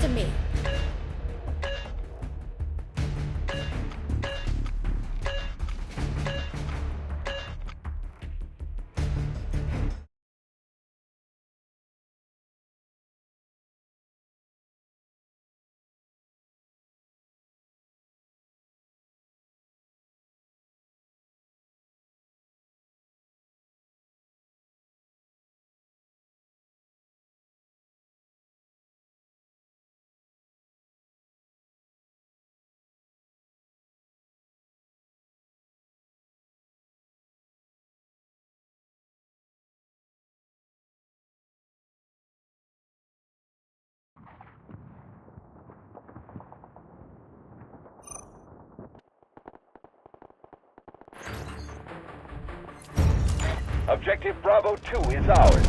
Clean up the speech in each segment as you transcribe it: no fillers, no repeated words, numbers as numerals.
to me. Objective Bravo 2 is ours.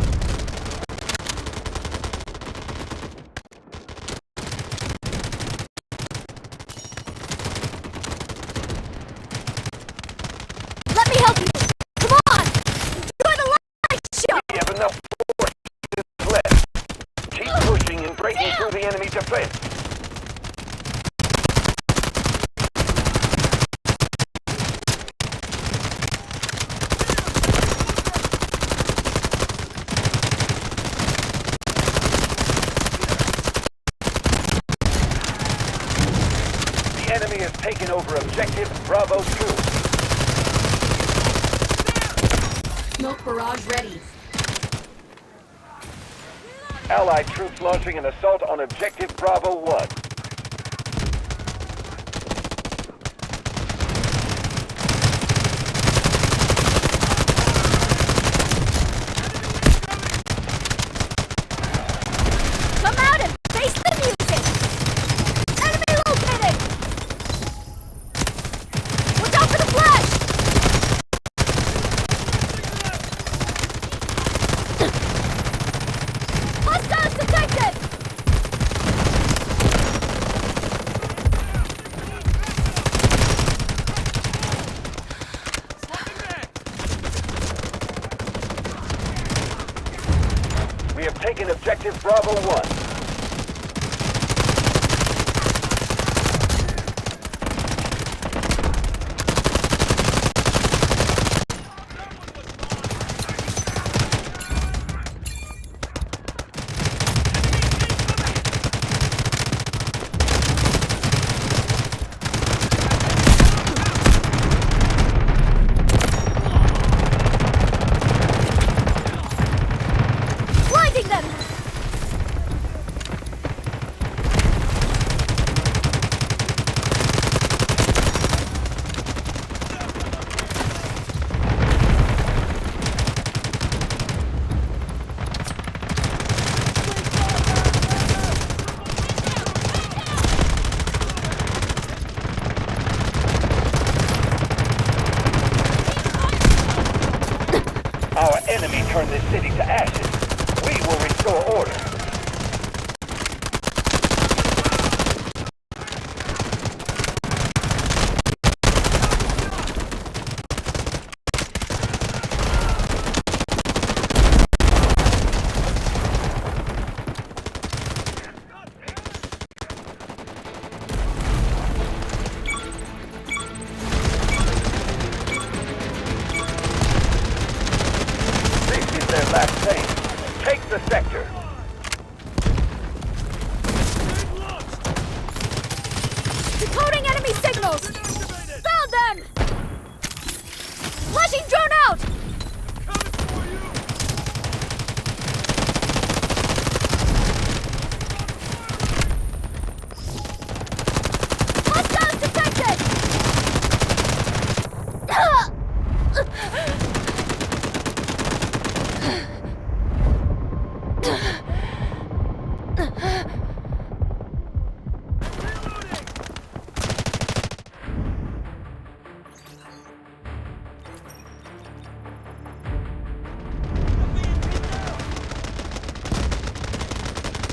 Let me help you! Come on! Enjoy the light show! We have enough forces left. Keep pushing and breaking through the enemy defense. The enemy has taken over Objective Bravo 2. Smoke barrage ready. Allied troops launching an assault on Objective Bravo 1. Come out and face the music! Enemy located! Watch out for the flash! Hostiles detected! We have taken Objective Bravo 1. Blinding them! Our enemy turned this city to ashes. We will restore order. This is their last phase. Take the sector. Decoding enemy signals! Found them! Flashing drone out! Hostiles detected!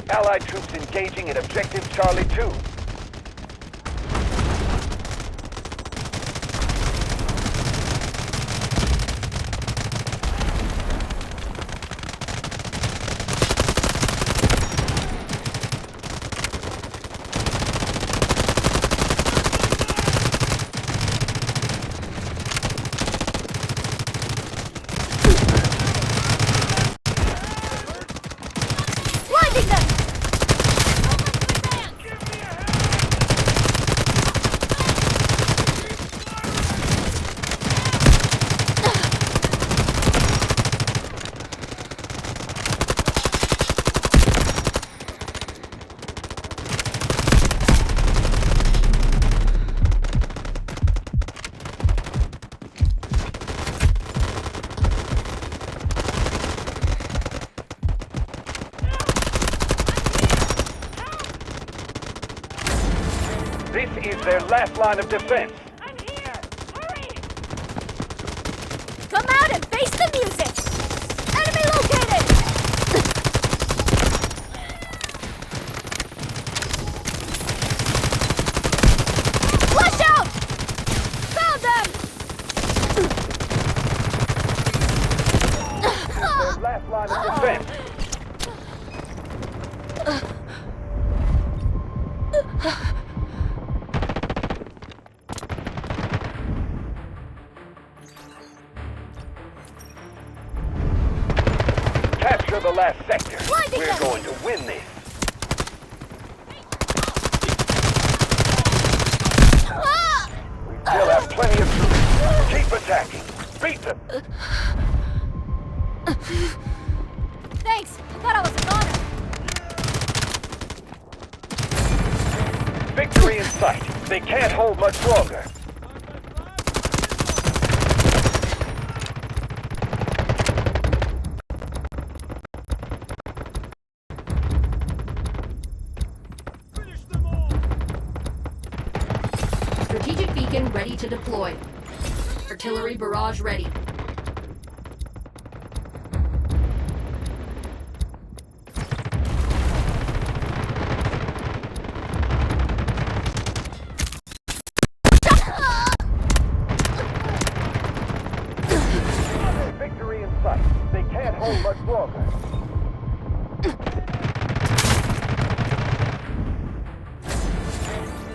Allied troops engaging at Objective Charlie 2. This is their last line of defense. I'm here! Hurry! Come out and face the music! Enemy located! Flush out! Found them! Their last line of defense. Capture the last sector. Blinding We're them. going to win this. Ah! We still have plenty of troops. Keep attacking. Beat them. Thanks! I thought I was an honor! Victory in sight. They can't hold much longer. Strategic beacon ready to deploy. Artillery barrage ready. Victory in sight. They can't hold much longer.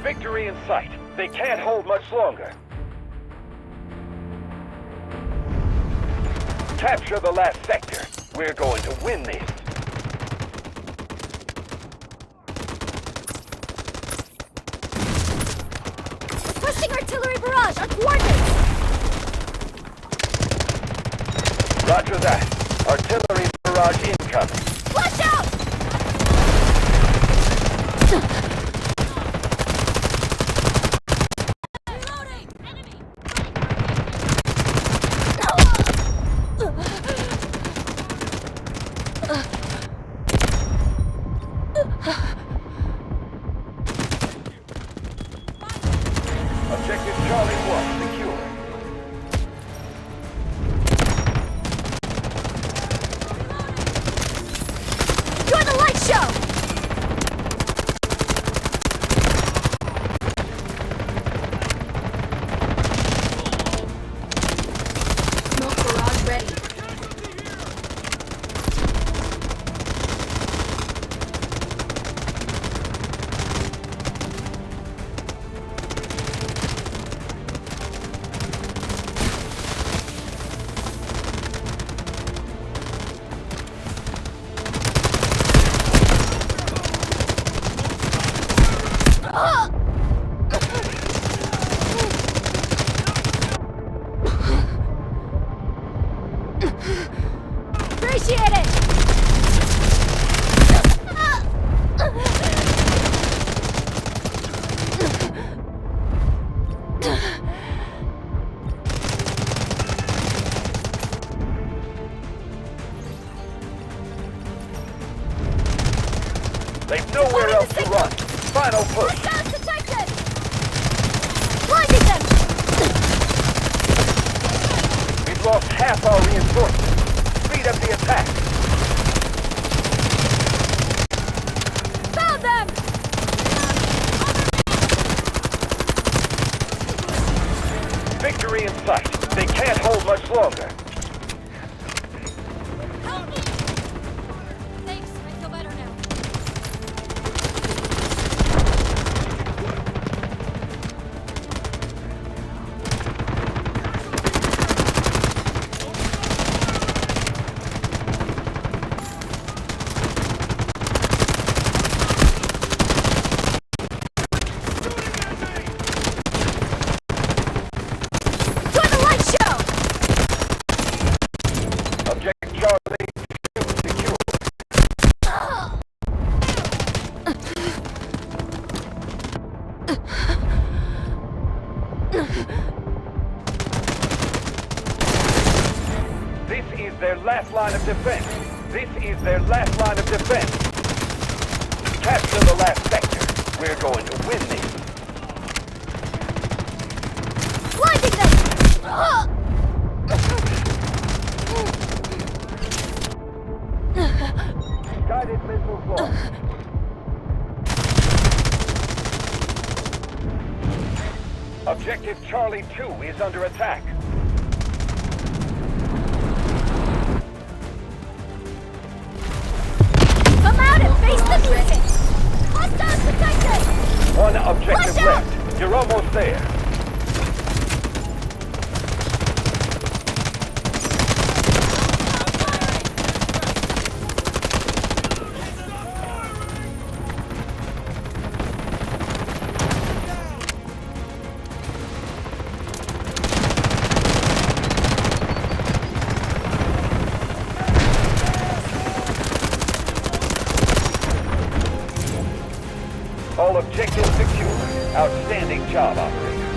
Victory in sight. They can't hold much longer. Capture the last sector. We're going to win this. Requesting artillery barrage on coordinates! Roger that. Artillery barrage incoming. Flush out! Reloading! Enemy! Objective Charlie 1 secure. Enjoy the light show! Smoke barrage ready. Appreciate it! They've nowhere else to run. Final push. Hostiles detected! Blinding them! We've lost half our reinforcements. Speed up the attack. Found them! Victory in sight. They can't hold much longer. Help me! Thanks, I feel better now. Enjoy the light show! Objective Charlie 2 secure. This is their last line of defense. This is their last line of defense. Capture the last sector. We're going to win this. Objective Charlie 2 is under attack. Come out and face the music! Hostiles detected! One objective Watch out! left. You're almost there. All objectives secure. Outstanding job, operator.